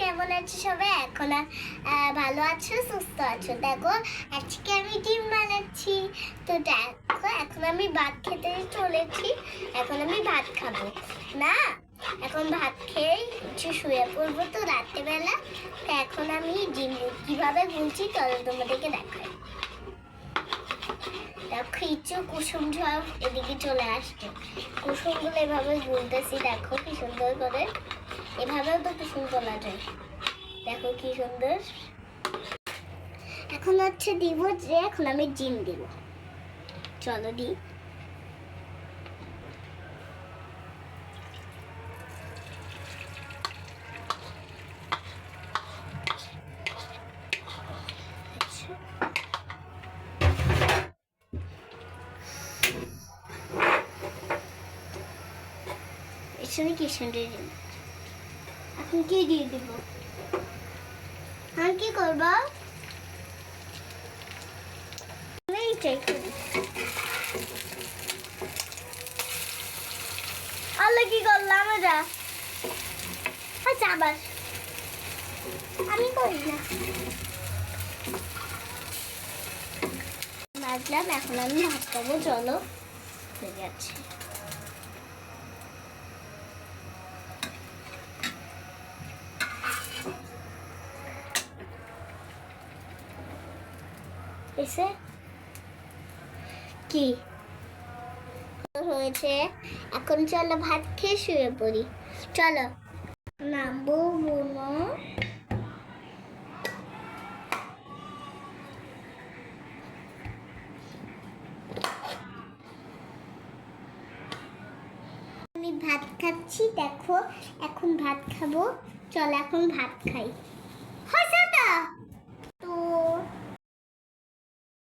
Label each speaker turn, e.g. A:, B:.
A: কেমন আছো সবাই? এখন ভালো আছো, সুস্থ আছো? দেখো আজকে আমি ডিম বানাচ্ছি। তো দেখো এখন আমি ভাত খেতে চলেছি। এখন আমি ভাত খাবো না, এখন ভাত খেয়ে একটু শুয়ে পড়বো। তো রাত্রেবেলা তো এখন আমি ডিম কিভাবে গুলছি চলো তোমাদেরকে দেখাই। দেখো ইচ্ছু কুসুম ঝড় এদিকে চলে আসছে। কুসুমগুলো এভাবে গুলতেছি, দেখো কি সুন্দর করে। এভাবেও তো কুসুম তোলা যায়, দেখো কি সুন্দর। এখন হচ্ছে দিব যে এখন আমি ডিম দিব, চলো দিই। এখানে কি সুন্দর ডিম। এখন কি দিয়ে দিব? আর কি করবো? এইটাই করি। আল্লাহ কি করলাম এটা? আচ্ছা আবার আমি করি না। ভাজলাম, এখন আমি ভাত খাবো, চলো। হয়ে যাচ্ছে। এসে কি হয়েছে? এখন চলো ভাত খেয়ে শুয়ে পড়ি, চলো। নামবো বুনো। আমি ভাত খাচ্ছি, দেখো এখন ভাত খাবো, চলো এখন ভাত খাই।